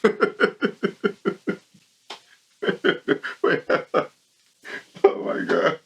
Oh my gosh.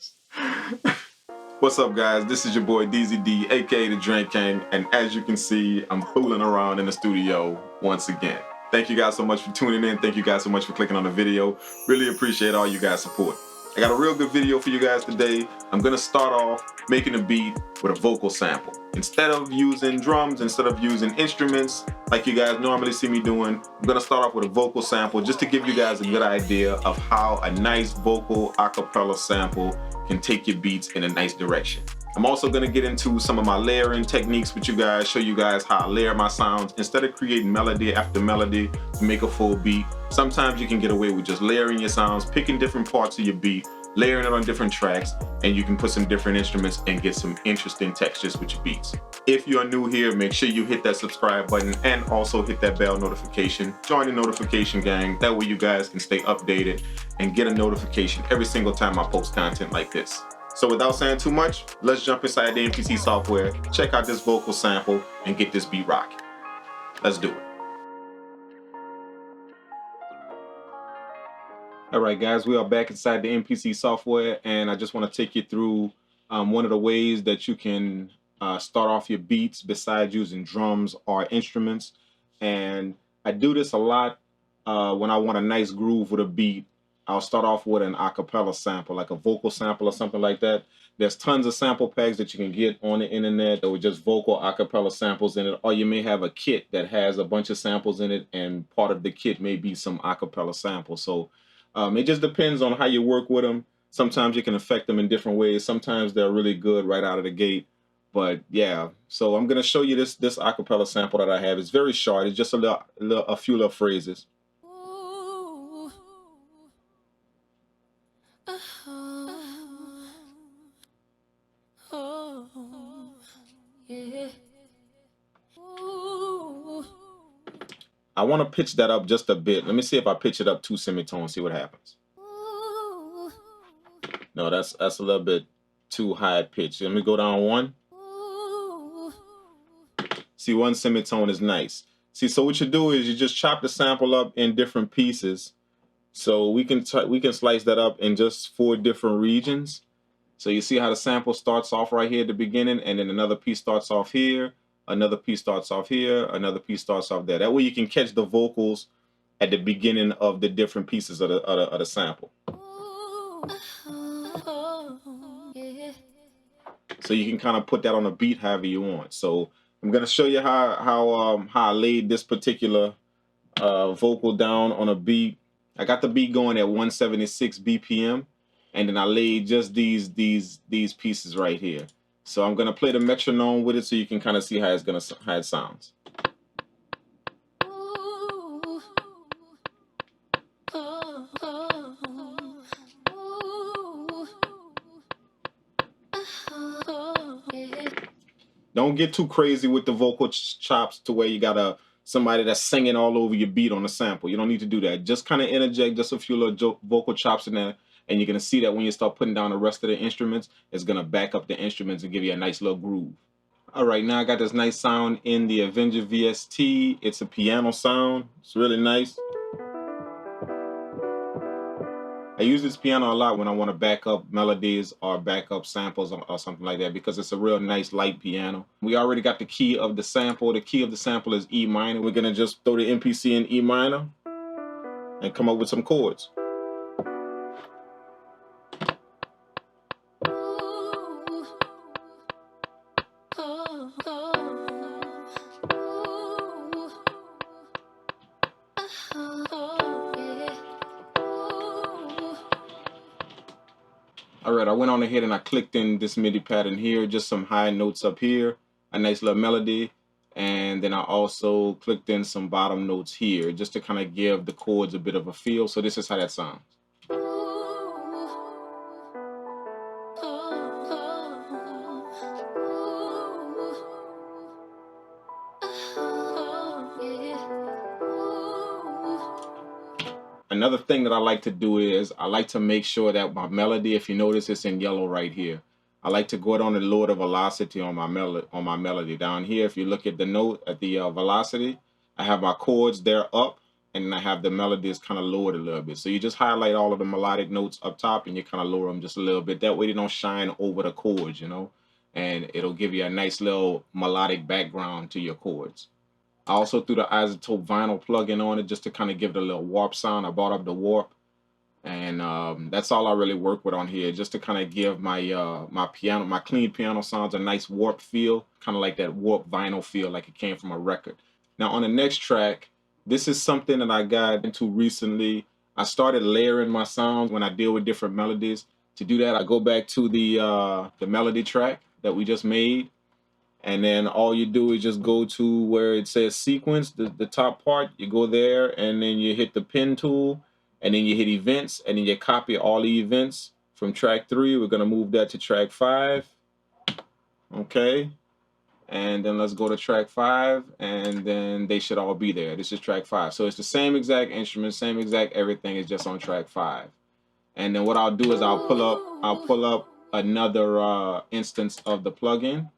What's up, guys? This is your boy DZD, aka the Drink King, and as you can see, I'm fooling around in the studio once again. Thank you guys so much for tuning in. Thank you guys so much for clicking on the video. Really appreciate all you guys' support. I got a real good video for you guys today. I'm gonna start off making a beat with a vocal sample. Instead of using drums, instead of using instruments like you guys normally see me doing, I'm gonna start off with a vocal sample just to give you guys a good idea of how a nice vocal a cappella sample can take your beats in a nice direction. I'm also gonna get into some of my layering techniques with you guys, show you guys how I layer my sounds. Instead of creating melody after melody to make a full beat, sometimes you can get away with just layering your sounds, picking different parts of your beat, layering it on different tracks, and you can put some different instruments and get some interesting textures with your beats. If you are new here, make sure you hit that subscribe button and also hit that bell notification. Join the notification gang. That way you guys can stay updated and get a notification every single time I post content like this. So without saying too much, let's jump inside the MPC software, check out this vocal sample, and get this beat rocking. Let's do it. All right, guys, we are back inside the MPC software, and I just want to take you through one of the ways that you can start off your beats besides using drums or instruments. And I do this a lot when I want a nice groove with a beat. I'll start off with an a cappella sample, like a vocal sample or something like that. There's tons of sample packs that you can get on the internet that with just vocal a cappella samples in it, or you may have a kit that has a bunch of samples in it, and part of the kit may be some a cappella samples. So it just depends on how you work with them. Sometimes you can affect them in different ways. Sometimes they're really good right out of the gate. But yeah, so I'm gonna show you this a cappella sample that I have. It's very short. It's just a few little phrases. I want to pitch that up just a bit. Let me see if I pitch it up 2 semitones, see what happens. No, that's a little bit too high pitch. Let me go down 1. See, 1 semitone is nice. See, so what you do is you just chop the sample up in different pieces. So we can slice that up in just 4 different regions. So you see how the sample starts off right here at the beginning, and then another piece starts off here, another piece starts off here, another piece starts off there. That way you can catch the vocals at the beginning of the different pieces of the sample. So you can kind of put that on a beat however you want. So I'm gonna show you how I laid this particular vocal down on a beat. I got the beat going at 176 BPM, and then I laid just these pieces right here. So I'm gonna play the metronome with it so you can kind of see how it sounds. Don't get too crazy with the vocal chops to where you got somebody that's singing all over your beat on the sample. You don't need to do that. Just kind of interject just a few little vocal chops in there, and you're going to see that when you start putting down the rest of the instruments, it's going to back up the instruments and give you a nice little groove. All right, now I got this nice sound in the Avenger VST. It's a piano sound. It's really nice. I use this piano a lot when I want to back up melodies or back up samples or something like that, because it's a real nice light piano. We already got the key of the sample. The key of the sample is E minor. We're going to just throw the MPC in E minor and come up with some chords. All right, I went on ahead and I clicked in this MIDI pattern here, just some high notes up here, a nice little melody, and then I also clicked in some bottom notes here just to kind of give the chords a bit of a feel. So this is how that sounds. Another thing that I like to do is I like to make sure that my melody, if you notice, it's in yellow right here. I like to go down and lower the velocity on my melody down here. If you look at the note at the velocity, I have my chords there up, and then I have the melodies kind of lowered a little bit. So you just highlight all of the melodic notes up top and you kind of lower them just a little bit. That way they don't shine over the chords, you know, and it'll give you a nice little melodic background to your chords. I also threw the isotope vinyl plugin on it just to kind of give it a little warp sound. I brought up the warp, and that's all I really work with on here, just to kind of give my my clean piano sounds a nice warp feel, kind of like that warp vinyl feel, like it came from a record. Now on the next track, this is something that I got into recently. I started layering my sounds when I deal with different melodies. To do that, I go back to the melody track that we just made, and then all you do is just go to where it says sequence, the top part. You go there and then you hit the pen tool, and then you hit events, and then you copy all the events from track 3. We're going to move that to track 5. Okay. And then let's go to track 5, and then they should all be there. This is track 5. So it's the same exact instrument, same exact everything, is just on track 5. And then what I'll do is I'll pull up another instance of the plugin,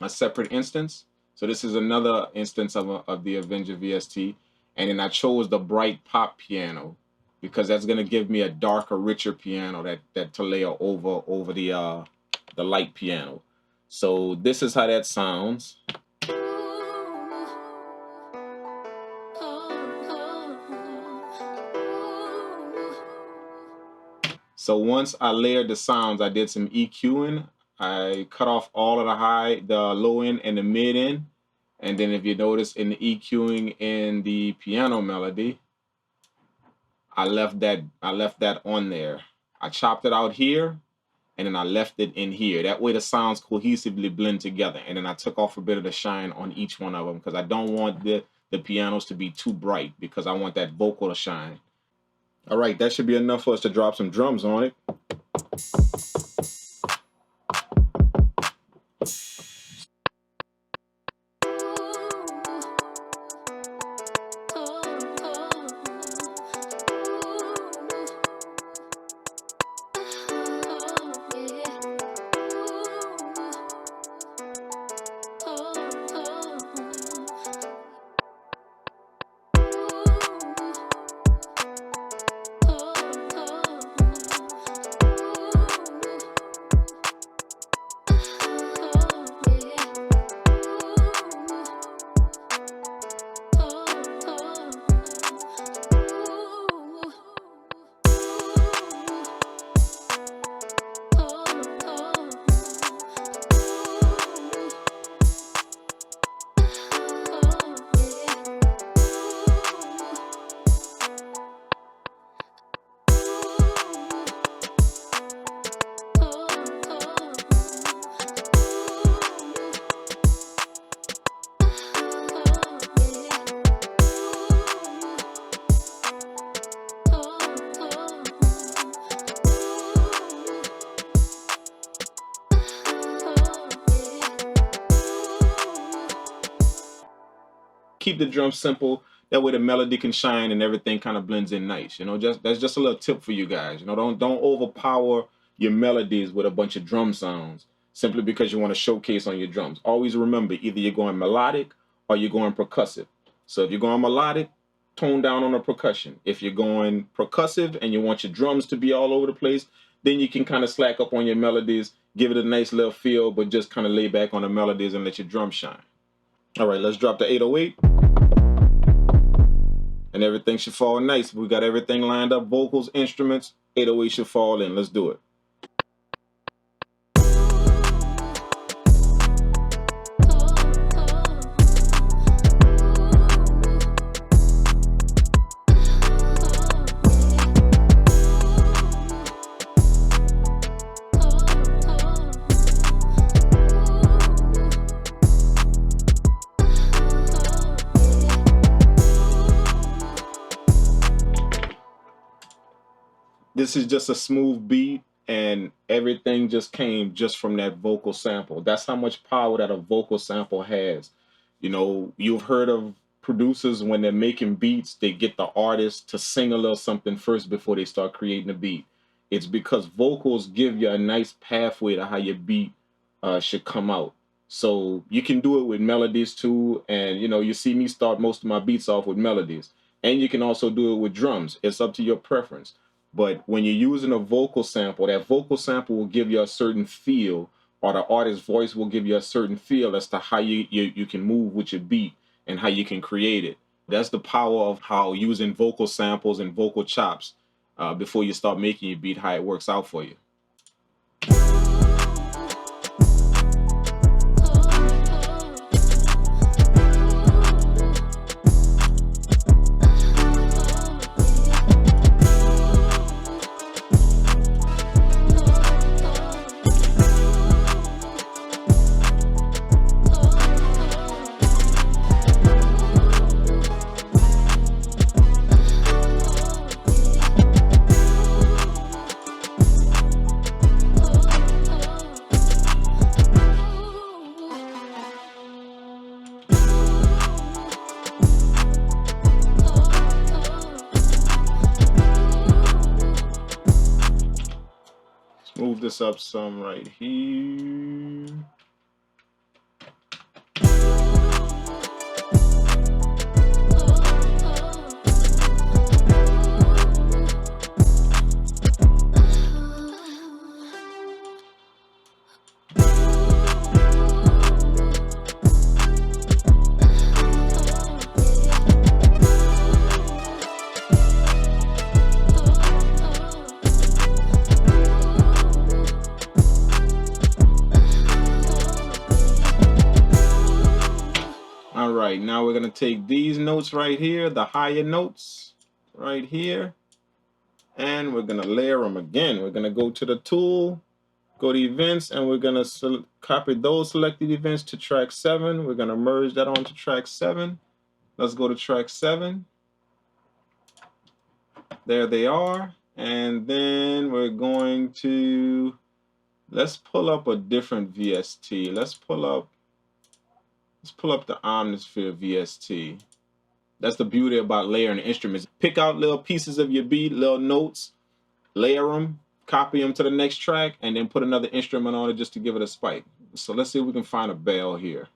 a separate instance. So this is another instance of the Avenger VST, and then I chose the bright pop piano because that's going to give me a darker, richer piano that to layer over the light piano. So this is how that sounds. So once I layered the sounds, I did some EQing. I cut off all of the low end and the mid end. And then if you notice in the EQing in the piano melody, I left that on there. I chopped it out here, and then I left it in here. That way the sounds cohesively blend together. And then I took off a bit of the shine on each one of them because I don't want the pianos to be too bright, because I want that vocal to shine. All right, that should be enough for us to drop some drums on it. Keep the drum simple. That way the melody can shine and everything kind of blends in nice. You know, that's just a little tip for you guys. You know, don't overpower your melodies with a bunch of drum sounds simply because you want to showcase on your drums. Always remember, either you're going melodic or you're going percussive. So if you're going melodic, tone down on the percussion. If you're going percussive and you want your drums to be all over the place, then you can kind of slack up on your melodies, give it a nice little feel, but just kind of lay back on the melodies and let your drum shine. All right, let's drop the 808. And everything should fall nice. We got everything lined up, vocals, instruments, 808 should fall in. Let's do it. This is just a smooth beat, and everything just came just from that vocal sample. That's how much power that a vocal sample has. You know, you've heard of producers when they're making beats, they get the artist to sing a little something first before they start creating a beat. It's because vocals give you a nice pathway to how your beat should come out. So you can do it with melodies too, and you know, you see me start most of my beats off with melodies. And you can also do it with drums. It's up to your preference. But when you're using a vocal sample, that vocal sample will give you a certain feel, or the artist's voice will give you a certain feel as to how you can move with your beat and how you can create it. That's the power of how using vocal samples and vocal chops before you start making your beat, how it works out for you. Move this up some right here. All right, now we're gonna take these notes right here, the higher notes right here, and we're gonna layer them again. We're gonna go to the tool, go to events, and we're gonna copy those selected events to track 7. We're gonna merge that onto track 7. Let's go to track 7. There they are. And then we're going to, let's pull up a different VST. Let's pull up the Omnisphere VST. That's the beauty about layering instruments. Pick out little pieces of your beat, little notes, layer them, copy them to the next track, and then put another instrument on it just to give it a spike. So let's see if we can find a bell here.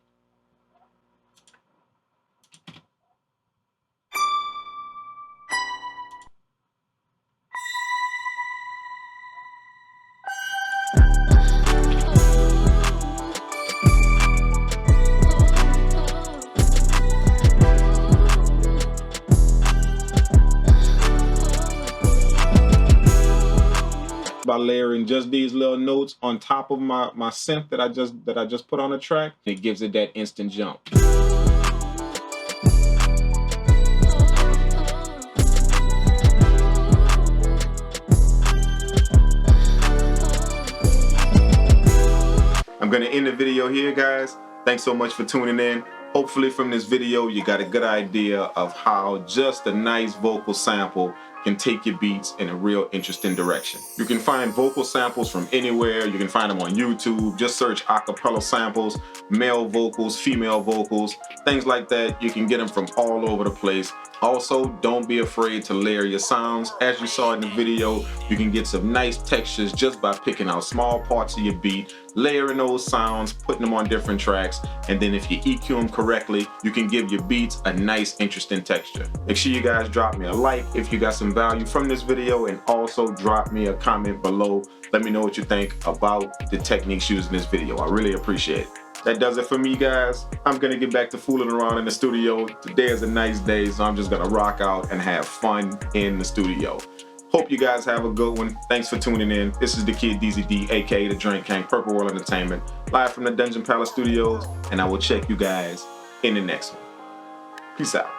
By layering just these little notes on top of my synth that I just put on the track, it gives it that instant jump. I'm gonna end the video here, guys. Thanks so much for tuning in. Hopefully from this video you got a good idea of how just a nice vocal sample can take your beats in a real interesting direction. You can find vocal samples from anywhere. You can find them on YouTube. Just search acapella samples, male vocals, female vocals, things like that. You can get them from all over the place. Also, don't be afraid to layer your sounds. As you saw in the video, you can get some nice textures just by picking out small parts of your beat, layering those sounds, putting them on different tracks, and then if you EQ them correctly, you can give your beats a nice, interesting texture. Make sure you guys drop me a like if you got some value from this video, and also drop me a comment below. Let me know what you think about the techniques used in this video. I really appreciate it. That does it for me, guys. I'm gonna get back to fooling around in the studio. Today is a nice day, so I'm just gonna rock out and have fun in the studio. Hope you guys have a good one. Thanks for tuning in. This is the kid DZD, aka the Drink Kang, Purple World Entertainment, live from the Dungeon Palace Studios, and I will check you guys in the next one. Peace out.